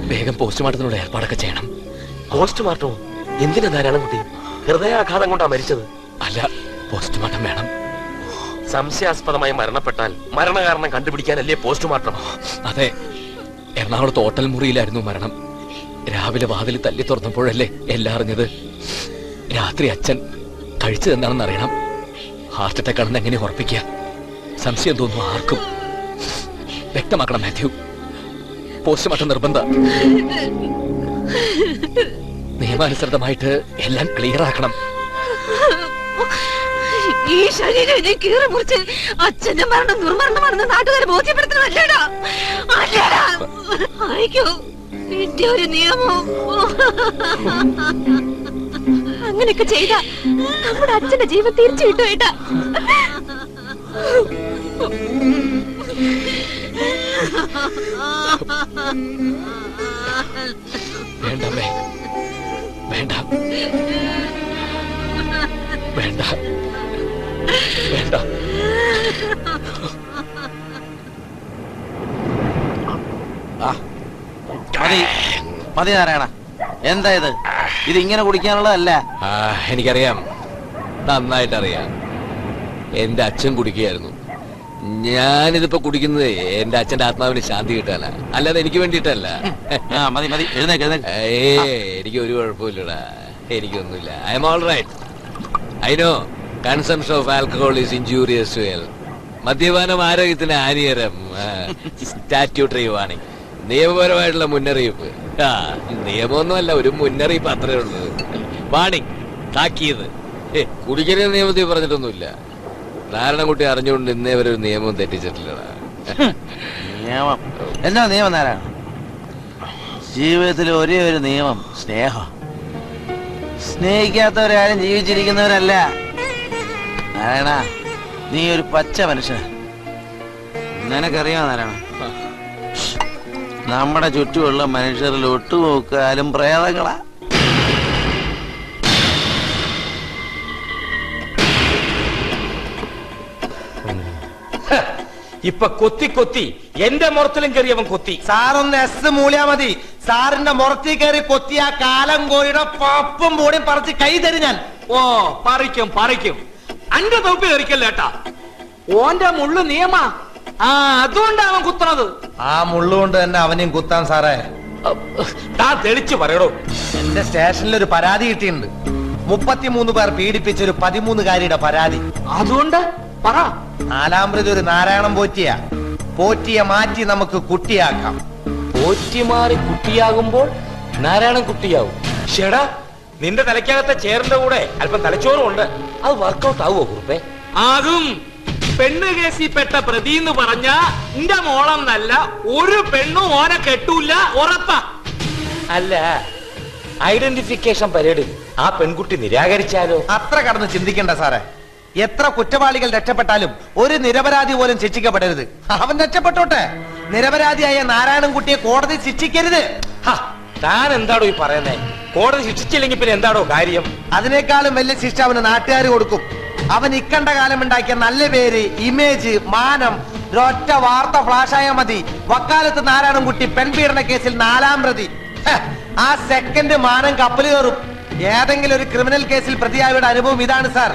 വേഗം പോസ്റ്റ്മോർട്ടത്തിനുള്ള ഏർപ്പാടൊക്കെ ചെയ്യണം. പോസ്റ്റ്മോർട്ടമോ? എന്തിനാ നാരായണൻകുട്ടി? ഹൃദയാഘാതം കൊണ്ടാ മരിച്ചത്? അല്ല, പോസ്റ്റ്മോർട്ടം വേണം. സംശയാസ്പദമായി മരണപ്പെട്ടാൽ മരണകാരണം കണ്ടുപിടിക്കാനല്ലേ പോസ്റ്റ്മോർട്ടം? അതെ, എറണാകുളത്ത് ഹോട്ടൽ മുറിയിലായിരുന്നു മരണം. രാവിലെ വാതിൽ തല്ലി തുറന്നപ്പോഴല്ലേ എല്ലാം അറിഞ്ഞത്. രാത്രി അച്ഛൻ കഴിച്ചത് എന്താണെന്ന് അറിയണം. ഹാർട്ട് അറ്റാക്ക് ആണെന്ന് എങ്ങനെ ഉറപ്പിക്കുക? സംശയം തോന്നുന്നു ആർക്കും. വ്യക്തമാക്കണം മാത്യു, പോസ്റ്റ്മോർട്ടം നിർബന്ധം. നിയമാനുസൃതമായിട്ട് എല്ലാം ക്ലിയർ ആക്കണം. ഈ ശരീരം ഇനി കീറി മുറിച്ച് അച്ഛന്റെ മരണം ദുർമരണമാണെന്ന് നാട്ടുകാരെ ബോധ്യപ്പെടുത്തണമല്ലേടാ? അല്ലേടാ, ആയിക്കോ എന്റെ ഒരു നിയമം. അങ്ങനെയൊക്കെ ചെയ്ത നമ്മുടെ അച്ഛന്റെ ജീവൻ തിരിച്ചു കിട്ടും ഏട്ടാ. വേണ്ടമ്മേ, വേണ്ട വേണ്ട വേണ്ട. മതി നാരായണ, എന്താ ഇത്? ഇതിങ്ങനെ കുടിക്കാനുള്ളതല്ല. എനിക്കറിയാം, നന്നായിട്ടറിയാം. എന്റെ അച്ഛൻ കുടിക്കുകയായിരുന്നു. ഞാനിതിപ്പോ കുടിക്കുന്നത് എന്റെ അച്ഛന്റെ ആത്മാവിന് ശാന്തി കിട്ടാനാ, അല്ലാതെ എനിക്ക് വേണ്ടിയിട്ടല്ല. മതി മതി, എഴുന്നേക്ക്. എനിക്ക് ഒരു കുഴപ്പമില്ലടാ, എനിക്കൊന്നുമില്ല. I'm all right. I know consumption of alcohol is injurious to health. മദ്യപാനം ആരോഗ്യത്തിന് ഹാനികരം. സ്റ്റാറ്റ്യൂട്ടറി വാണിംഗ്, നിയമപരമായിട്ടുള്ള മുന്നറിയിപ്പ്. നിയമമൊന്നുമല്ല, ഒരു മുന്നറിയിപ്പ് അത്രേ ഉള്ളൂ. വാണിംഗ്, താക്കീത്. കുടിക്കരുത് നിയമത്തിൽ പറഞ്ഞിട്ടൊന്നുമില്ല. നാരായണൻകുട്ടി അറിഞ്ഞുകൊണ്ട് ഇന്നേ വരെ ഒരു നിയമം തെറ്റിച്ചിട്ടില്ലടാ. നിയമം എന്താ നിയമം നാരായണ? ജീവിതത്തിൽ ഒരേ ഒരു നിയമം, സ്നേഹം. സ്നേഹിക്കാത്തവരാരും ജീവിച്ചിരിക്കുന്നവരല്ല നാരായണ. നീ ഒരു പച്ച മനുഷ്യനാ. നിനക്കറിയാം നാരായണ, നമ്മുടെ ചുറ്റുമുള്ള മനുഷ്യരിൽ ഒട്ടുമുക്കാലും പ്രേതങ്ങളാ. ഇപ്പൊ കൊത്തി കൊത്തി എന്റെ മുറത്തിലും കയറിയവൻ കൊത്തി. സാറൊന്ന് എസ് മൂളിയാ മതി. സാറിന്റെ മുറത്തിൽ കയറി കൊത്തിയ കാലം കോഴിയുടെ പപ്പും പൂടിയും പറിച്ച് കൈ തരും ഞാൻ. ഓ, പറിക്കും പറിക്കും. അന്റെ തൊപ്പി കയറിക്കല്ലേട്ടാ. ഓന്റെ മുള്ളു നിയമാ. അതുകൊണ്ടാണ് അവൻ കുത്തണത്. ആ മുള്ളുകൊണ്ട് തന്നെ അവനെയും കുത്താൻ സാറേ. താ തെളിച്ചു പറയടോ. എന്റെ സ്റ്റേഷനിൽ ഒരു പരാതി കിട്ടിയിട്ടുണ്ട്. 33 പേർ പീഡിപ്പിച്ച ഒരു 13-കാരിയുടെ പരാതി. അതുകൊണ്ട് പറ. 4-ാം പ്രതി ഒരു നാരായണം പോറ്റിയെ മാറ്റി നമുക്ക് കുട്ടിയാക്കാം. പോറ്റി മാറി കുട്ടിയാകുമ്പോൾ നാരായണൻ കുട്ടിയാവും. ഷെടാ, നിന്റെ തലയ്ക്കകത്തെ ചേറിന്റെ കൂടെ അല്പം തലച്ചോറും ഉണ്ട്. അത് വർക്കൗട്ട് ആവുമോ കുറുപ്പേ? ആകും. പെണ്ണ് കേസിൽ പെട്ട പ്രതി എന്ന് പറഞ്ഞ എന്റെ മോളം നല്ല ഒരു പെണ്ണും ഓനെ കെട്ടൂല, ഉറപ്പാ. അല്ല, ഐഡന്റിഫിക്കേഷൻ പരേഡിൽ ആ പെൺകുട്ടി നിരാകരിച്ചാലോ? അത്ര കടന്ന് ചിന്തിക്കണ്ട സാറേ. എത്ര കുറ്റവാളികൾ രക്ഷപ്പെട്ടാലും ഒരു നിരപരാധി പോലും ശിക്ഷിക്കപ്പെടരുത്. അവൻ രക്ഷപ്പെട്ടോട്ടെ. നിരപരാധിയായ നാരായണൻകുട്ടിയെ കോടതി ശിക്ഷിക്കരുത്. താൻ എന്താടോ ഈ പറയുന്നേ? കോടതി ശിക്ഷിച്ചില്ലെങ്കിൽ പിന്നെ എന്താടോ കാര്യം? അതിനേക്കാളും വലിയ ശിക്ഷ അവന് നാട്ടുകാർ കൊടുക്കും. അവൻ ഇക്കണ്ട കാലം ഉണ്ടാക്കിയ നല്ല പേര്, ഇമേജ്, മാനം ഒരൊറ്റ വാർത്ത ഫ്ലാഷായ മതി. വക്കാലത്ത് നാരായണൻകുട്ടി പെൺപീഡന കേസിൽ 4-ാം പ്രതി. ആ സെക്കൻഡ് മാനം കപ്പൽ കയറും. ഏതെങ്കിലും ഒരു ക്രിമിനൽ കേസിൽ പ്രതിയായവരുടെ അനുഭവം ഇതാണ് സാർ.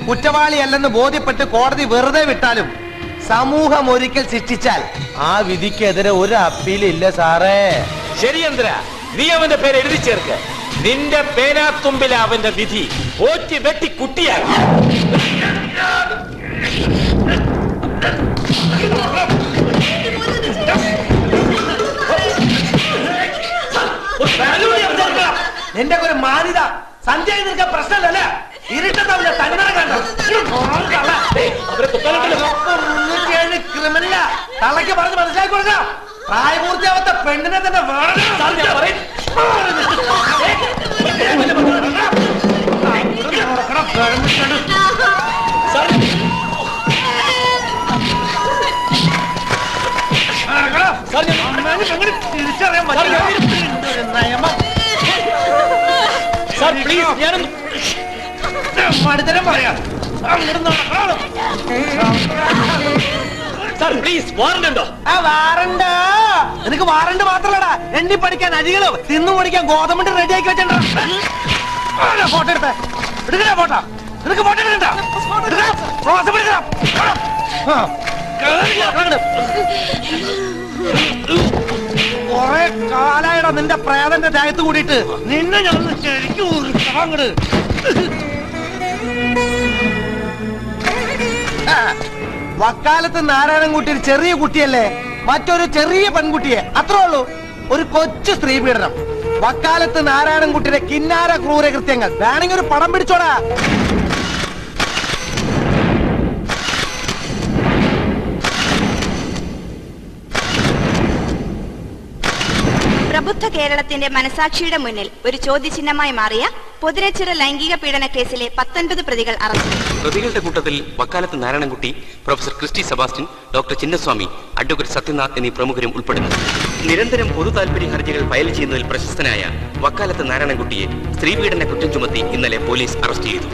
കുറ്റവാളിയല്ലെന്ന് ബോധ്യപ്പെട്ട് കോടതി വെറുതെ വിട്ടാലും സമൂഹം ഒരിക്കൽ ശിക്ഷിച്ചാൽ ആ വിധിക്കെതിരെ ഒരു അപ്പീലില്ല സാറേ. ശരി ചന്ദ്ര, നീ അവന്റെ പേര് എഴുതി ചേർക്ക്. നിന്റെ പേനാത്തുമ്പിൽ അവന്റെ വിധി ഓറ്റി വെട്ടി കുട്ടിയാക്കി. നിന്റെ ഒരു മാനിത സഞ്ജയ് നിനക്ക് പ്രശ്നമല്ലേ? ഇരുട്ടത്തവന്റെ തന്നട കണ്ടോ? ക്രിമിനല തള്ളക്ക് പറഞ്ഞ് മനസ്സിലാക്കി കൊടുക്കാം. പ്രായപൂർത്തിയാവാത്ത പെണ്ണിനെ തന്നെ തിരിച്ചറിയാൻ നിയമം മടുത്തരം പറയാം. നിനക്ക് വാറണ്ട് മാത്രല്ലടാ, എണ്ണി പഠിക്കാൻ അരികളും തിന്നു പഠിക്കാൻ ഗോതമ്പ് റെഡിയാക്കി വെച്ചിട്ടുണ്ടോ? ഫോട്ടോ എടുത്തേ, എടുക്കണ ഫോട്ടോ. നിനക്ക് ഫോട്ടോ എടുക്കണ്ട, കൊറേ കാലായിടാ നിന്റെ പ്രേതന്റെ ദേഹത്ത് കൂടിയിട്ട്. നിന്നെ ഞാൻ ശരിക്കും അങ്ങട് വക്കാലത്ത് നാരായണൻകുട്ടി ഒരു ചെറിയ കുട്ടിയല്ലേ, മറ്റൊരു ചെറിയ പെൺകുട്ടിയെ, അത്രേ ഉള്ളൂ. ഒരു കൊച്ചു സ്ത്രീ പീഡനം. വക്കാലത്ത് നാരായണൻകുട്ടിയുടെ കിന്നാര ക്രൂര കൃത്യങ്ങൾ വേണമെങ്കിൽ ഒരു പടം പിടിച്ചോടാ. പ്രബുദ്ധ കേരളത്തിന്റെ മനസാക്ഷിയുടെ മുന്നിൽ ഒരു ചോദ്യചിഹ്നമായി മാറിയ പൊതിരച്ചിറ ലൈംഗിക പീഡന കേസിലെ 19 പ്രതികൾ അറസ്റ്റിൽ. പ്രതികളുടെ കൂട്ടത്തിൽ വക്കാലത്ത് Narayanankutty, professor Christy Sebastian, doctor Chinnaswamy, advocate Sathyanath എന്നീ പ്രമുഖരും ഉൾപ്പെടുന്നു. നിരന്തരം പൊതു താൽപര്യ ഹർജികൾ ഫയൽ ചെയ്യുന്നതിൽ പ്രശസ്തനായ വക്കാലത്ത് നാരായണൻകുട്ടിയെ സ്ത്രീപീഡന കുറ്റം ചുമത്തി ഇന്നലെ പോലീസ് അറസ്റ്റ് ചെയ്തു.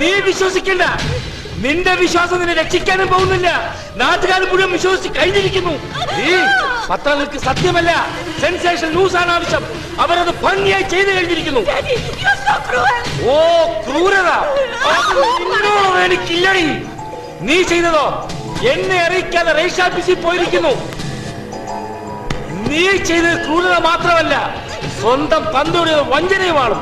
നീ വിശ്വസിക്കണ്ട. നിന്റെ വിശ്വാസം നിന്നെ രക്ഷിക്കാനും പോകുന്നില്ല. നാട്ടുകാർ മുഴുവൻ വിശ്വസിച്ച് കഴിഞ്ഞിരിക്കുന്നു. ഈ പത്രങ്ങൾക്ക് സത്യമല്ല, സെൻസേഷൻ ന്യൂസ് ആണ് ആവശ്യം. അവരത് ഭംഗിയായി ചെയ്തു കഴിഞ്ഞിരിക്കുന്നു. ഓ ക്രൂരത എനിക്കില്ലടി. നീ ചെയ്തതോ എന്നെ അറിയിക്കാതെ രജിസ്റ്റർ ഓഫീസിൽ പോയിരിക്കുന്നു. നീ ചെയ്തത് ക്രൂരത മാത്രമല്ല, സ്വന്തം തന്തയുടെ വഞ്ചനയുമാണ്.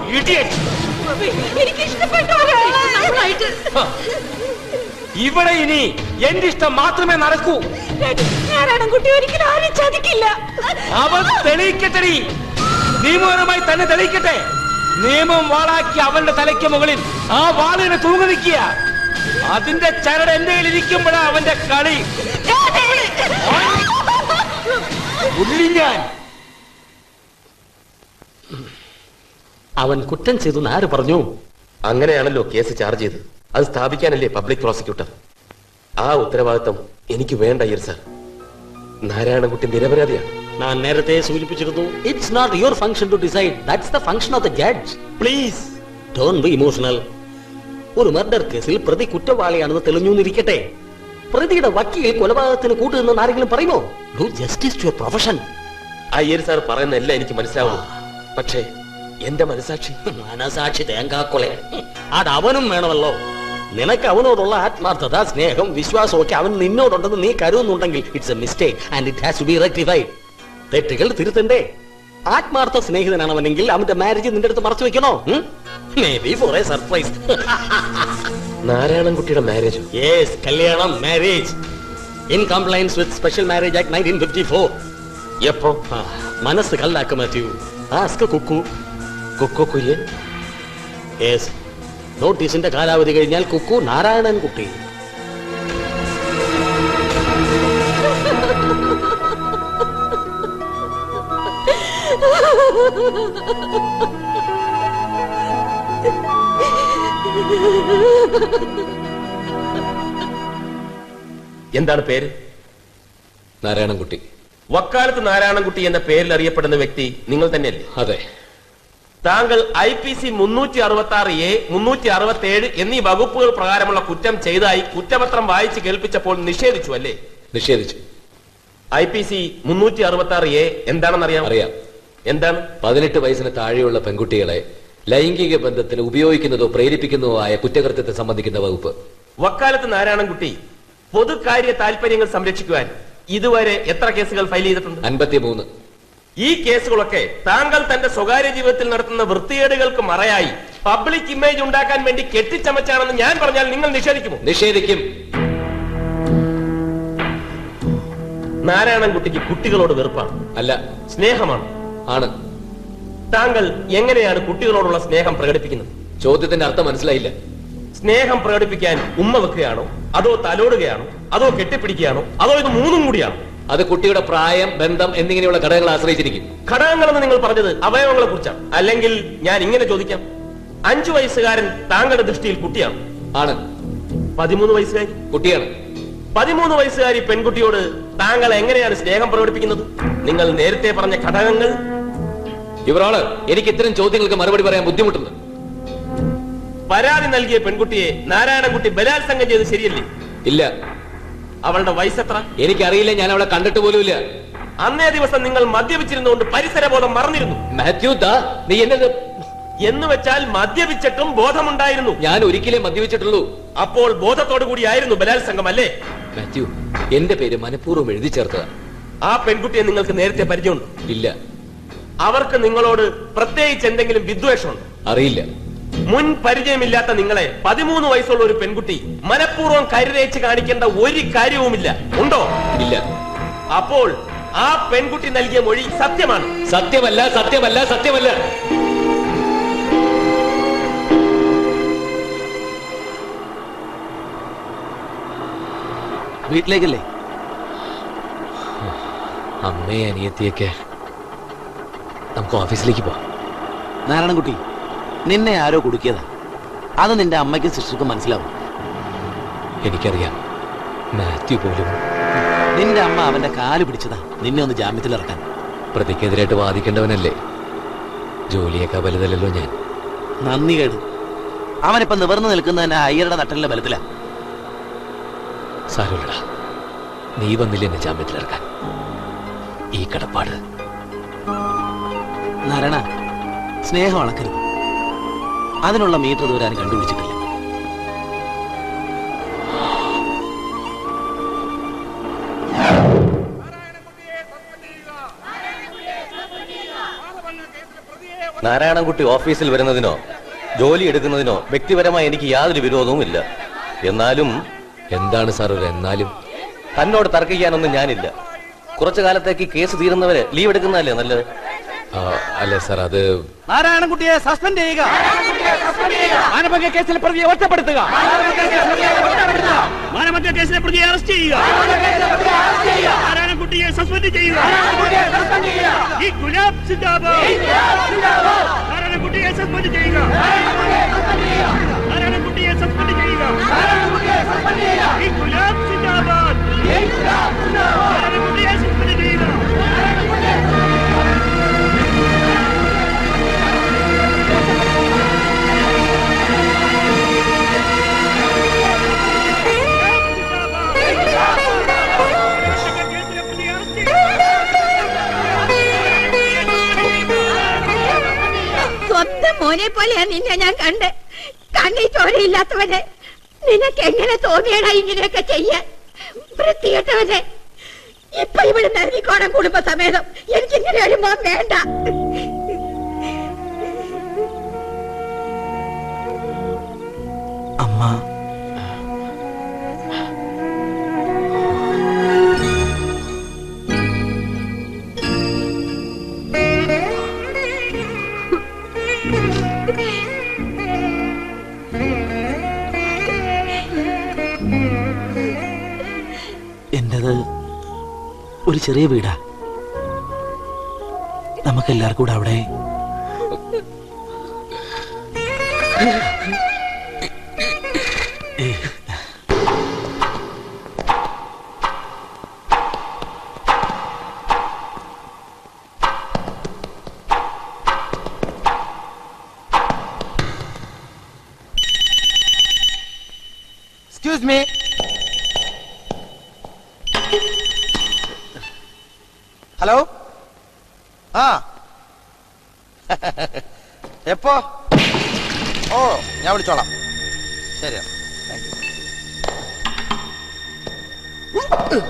ഇവിടെ ഇനി എന്റെ ഇഷ്ടം മാത്രമേ നടക്കൂ. നാരായണൻകുട്ടി ഒരിക്കലും ആരും ചതിക്കില്ല. അവൻ തെളിയിക്കട്ടെ, നിയമപരമായി തന്നെ തെളിയിക്കട്ടെ. നിയമം വാളാക്കി അവന്റെ തലയ്ക്ക് മുകളിൽ ആ വാളിനെ തൂങ്ങി നിൽക്കുക. അതിന്റെ ചരട് എന്റെ കയ്യിൽ ഇരിക്കുമ്പോഴാ അവന്റെ കളി. ഞാൻ അവൻ കുറ്റം ചെയ്തു ആര് പറഞ്ഞു? അങ്ങനെയാണല്ലോ കേസ് ചാർജ് ചെയ്ത്. അത് സ്ഥാപിക്കാനല്ലേ പബ്ലിക് പ്രോസിക്യൂട്ടർ. ആ ഉത്തരവാദിത്തം എനിക്ക് വേണ്ട അയ്യർ സാർ. നാരായണൻകുട്ടി നിരപരാധിയാണ്. ഞാൻ നേരത്തെ സൂചിപ്പിച്ചിരുന്നു, it's not your function to decide, that's the function of the judge. Please don't be emotional. ഒരു മർഡർ കേസിൽ പ്രതി കുറ്റവാളിയാണെന്ന് തെളിഞ്ഞുന്നിരിക്കട്ടെ, പ്രതിയുടെ വക്കീൽ കൊലപാതകത്തിന് കൂട്ടുനിന്ന് ആരെങ്കിലും പറയുമോ? Do justice to your profession. Iyer sir പറയുന്നതെല്ലാം എനിക്ക് മനസ്സിലാവുന്നു. പക്ഷേ എന്റെ മനസാക്ഷി തേങ്കാക്കൊലെ അത് അവനും വേണമല്ലോ. നിനക്ക് അവനോടുള്ള ആത്മാർത്ഥത, സ്നേഹം, വിശ്വാസമൊക്കെ അവൻ നിന്നോടുണ്ടെന്ന് നീ കരുതുന്നുണ്ടെങ്കിൽ it's a mistake and it has to be rectified. തെറ്റുകൾ തിരുത്തണ്ടേ? ആത്മാർത്ഥ സ്നേഹിതനാണ് അവനെങ്കിൽ അവന്റെ മാരേജ് നിന്റെ അടുത്ത് മറച്ചു വെക്കണോ? May be for a surprise. നാരായണൻകുട്ടിയുടെ മാരേജ്? യെസ്, കല്യാണം, marriage in compliance with special marriage act 1954. എപ്പോ? മനസ്സ് കല്ലാക്കും മാത്യു. ആസ്ക് കുക്കു. കുക്കു കുര്യൻ? യെസ്. നോട്ടീസിന്റെ കാലാവധി കഴിഞ്ഞാൽ കുക്കു നാരായണൻകുട്ടി. എന്താണ് പേര്? നാരായണൻകുട്ടി. വക്കാലത്ത് നാരായണൻകുട്ടി എന്ന പേരിൽ അറിയപ്പെടുന്ന വ്യക്തി നിങ്ങൾ തന്നെയല്ലേ? അതെ. താങ്കൾ IPC 366A, 367 എന്നീ വകുപ്പുകൾ പ്രകാരമുള്ള കുറ്റം ചെയ്തതായി കുറ്റപത്രം വായിച്ച് കേൾപ്പിച്ചപ്പോൾ നിഷേധിച്ചു അല്ലേ? നിഷേധിച്ചു. IPC 366A എന്താണെന്ന് അറിയാം? അറിയാം. എന്താണ്? 18 വയസ്സിന് താഴെയുള്ള പെൺകുട്ടികളെ ലൈംഗിക ബന്ധത്തിന് ഉപയോഗിക്കുന്നതോ പ്രേരിപ്പിക്കുന്നതോ ആയ കുറ്റകൃത്യത്തെ സംബന്ധിക്കുന്ന വകുപ്പ്. വക്കാലത്ത് നാരായണൻകുട്ടി പൊതുകാര്യ താല്പര്യങ്ങൾ സംരക്ഷിക്കുവാൻ ഇതുവരെ എത്ര കേസുകൾ ഫയൽ ചെയ്തിട്ടുണ്ട്? 53. ഈ കേസുകളൊക്കെ താങ്കൾ തന്റെ സ്വകാര്യ ജീവിതത്തിൽ നടത്തുന്ന വൃത്തികേടുകൾക്ക് മറയായി പബ്ലിക് ഇമേജ് ഉണ്ടാക്കാൻ വേണ്ടി കെട്ടിച്ചമച്ചാണെന്ന് ഞാൻ പറഞ്ഞാൽ നിങ്ങൾ നിഷേധിക്കുമോ? നിഷേധിക്കും. നാരായണൻകുട്ടിക്ക് കുട്ടികളോട് വെറുപ്പാണ്? അല്ല, സ്നേഹമാണ്. ആണ്. താങ്കൾ എങ്ങനെയാണ് കുട്ടികളോടുള്ള സ്നേഹം പ്രകടിപ്പിക്കുന്നത്? ചോദ്യത്തിന്റെ അർത്ഥം മനസ്സിലായില്ല. സ്നേഹം പ്രകടിപ്പിക്കാൻ ഉമ്മ വെക്കുകയാണോ, അതോ തലോടുകയാണോ, അതോ കെട്ടിപ്പിടിക്കുകയാണോ, അതോ ഇത് മൂന്നും കൂടിയാണോ? അത് കുട്ടിയുടെ പ്രായം, ബന്ധം എന്നിങ്ങനെയുള്ള ഘടകങ്ങൾ ആശ്രയിച്ചിരിക്കും. ഘടകങ്ങളെന്ന് നിങ്ങൾ പറഞ്ഞത് അവയവങ്ങളെ കുറിച്ചാണ്. അല്ലെങ്കിൽ ഞാൻ ഇങ്ങനെ ചോദിക്കാം, 5 വയസ്സുകാരൻ താങ്കളുടെ ദൃഷ്ടിയിൽ കുട്ടിയാണ്? ആണ്. 13 വയസ്സുകാരി കുട്ടിയാണ്. 13 വയസ്സുകാരി പെൺകുട്ടിയോട് താങ്കൾ എങ്ങനെയാണ് സ്നേഹം പ്രകടിപ്പിക്കുന്നത്? നിങ്ങൾ നേരത്തെ പറഞ്ഞ ഘടകങ്ങൾ. ഇവരോട് എനിക്ക് ഇത്തരം ചോദ്യങ്ങൾക്ക് മറുപടി പറയാൻ ബുദ്ധിമുട്ടുണ്ട്. പരാതി നൽകിയ പെൺകുട്ടിയെ നാരായണൻകുട്ടി ബലാത്സംഗം ചെയ്ത് ശരിയല്ലേ? ഇല്ല. അവളുടെ വയസ്സെത്ര? എനിക്കറിയില്ല, ഞാൻ അവളെ കണ്ടിട്ട് പോലുമില്ല. അന്നേ ദിവസം നിങ്ങൾ മദ്യപിച്ചിരുന്നുകൊണ്ട് പരിസരബോധം മറന്നിരുന്നു. മാത്യു, നീ എന്നത് എന്ന് വെച്ചാൽ മദ്യപിച്ചിട്ടും ബോധമുണ്ടായിരുന്നു. ഞാൻ ഒരിക്കലേ മദ്യപിച്ചിട്ടുള്ളൂ. അപ്പോൾ ബോധത്തോടു കൂടിയായിരുന്നു ബലാത്സംഗം അല്ലേ? മാത്യു, എന്റെ പേര് മനഃപൂർവ്വം എഴുതി ചേർത്തതാണ്. ആ പെൺകുട്ടിയെ നിങ്ങൾക്ക് നേരത്തെ പരിചയമുണ്ട്? ഇല്ല. അവർക്ക് നിങ്ങളോട് പ്രത്യേകിച്ച് എന്തെങ്കിലും വിദ്വേഷമുണ്ട്? അറിയില്ല. മുൻ പരിചയമില്ലാത്ത നിങ്ങളെ 13 വയസ്സുള്ള ഒരു പെൺകുട്ടി മനഃപൂർവ്വം കരുതേച്ച് കാണിക്കേണ്ട ഒരു കാര്യവുമില്ല. ഉണ്ടോ? ഇല്ല. അപ്പോൾ ആ പെൺകുട്ടി നൽകിയ മൊഴി സത്യമാണ്? സത്യമല്ല, സത്യമല്ല, സത്യമല്ല. വീട്ടിലേക്കല്ലേ? അമ്മയെ അനിയത്തിയൊക്കെ നമുക്ക് ഓഫീസിലേക്ക് പോവാം. നാരായണൻകുട്ടി, നിന്നെ ആരോ കുടുക്കിയതാ. അത് നിന്റെ അമ്മയ്ക്കും സിസ്റ്റർക്കും മനസ്സിലാവും. എനിക്കറിയാം. മാത്യു പോലും. നിന്റെ അമ്മ അവന്റെ കാല് പിടിച്ചതാ നിന്നെ ഒന്ന് ജാമ്യത്തിൽ ഇറക്കാൻ. പ്രതിക്കെതിരായിട്ട് വാദിക്കേണ്ടവനല്ലേ? ജോലിയേക്കാൾ വലുതല്ലല്ലോ ഞാൻ. നന്ദി കേട്. അവനിപ്പോ നിവർന്നു നിൽക്കുന്നതിന് അയ്യരുടെ നട്ടലിന്റെ ബലത്തിലാ. സാരമില്ലടാ, നീ വന്നില്ല എന്നെ ജാമ്യത്തിലിറക്കാൻ. ഈ കടപ്പാട്. നാരായണ, സ്നേഹം അളക്കരുത്. അതിനുള്ള മീറ്റർ ഇതുവരെ ആരും കണ്ടുപിടിച്ചിട്ടില്ല. നാരായണൻകുട്ടി ഓഫീസിൽ വരുന്നതിനോ ജോലി എടുക്കുന്നതിനോ വ്യക്തിപരമായി എനിക്ക് യാതൊരു വിരോധവും ഇല്ല. എന്നാലും എന്താണ് സാർ ഒരു എന്നാലും? തന്നോട് തർക്കിക്കാനൊന്നും ഞാനില്ല. കുറച്ചു കാലത്തേക്ക് കേസ് തീരുന്നവരെ ലീവ് എടുക്കുന്നതല്ലേ നല്ലത്? അല്ല സാർ, അത് നാരായണൻകുട്ടിയെ സസ്പെൻഡ് ചെയ്യുക. മാനഭംഗ കേസിൽ പ്രതിയെ ഒറ്റപ്പെടുത്തുക. മാനഭംഗ കേസിലെ പ്രതിയെ അറസ്റ്റ് ചെയ്യുക. നാരായണൻകുട്ടിയെ സസ്പെൻഡ് ചെയ്യുക. ഈ ഗുലാബ് സിന്ദാബാദ്. നാരായണൻകുട്ടിയെ സസ്പെൻഡ് ചെയ്യുക. നാരായണൻകുട്ടിയെ സസ്പെൻഡ് ചെയ്യുക. ഈ ഗുലാബ് സിന്ദാബാദ്. നാരായണൻകുട്ടിയെ സസ്പെൻഡ് ചെയ്യുക. സ്വന്തം മോനെ പോലെയാ നിന്നെ ഞാൻ കണ്ട്. കണ്ണീ ചോരയില്ലാത്തവനെ നിനക്ക് എങ്ങനെ തോന്നിയടാ ഇങ്ങനെയൊക്കെ ചെയ്യാൻ? വൃത്തികെട്ടവനെ. ഇപ്പൊ ഇവിടെ നൽകിക്കോണം കുടുംബസമേതം. എനിക്കിങ്ങനെ ഒരു മോൻ വേണ്ട. അമ്മ, എന്റേത് ഒരു ചെറിയ വീടാ. നമുക്കെല്ലാവർക്കും കൂടെ അവിടെ എക്സ്ക്യൂസ് മീ. ഹലോ. ആ എപ്പോ? ഓ, ഞാൻ വിളിച്ചോളാം. ശരി, താങ്ക് യു.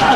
ആ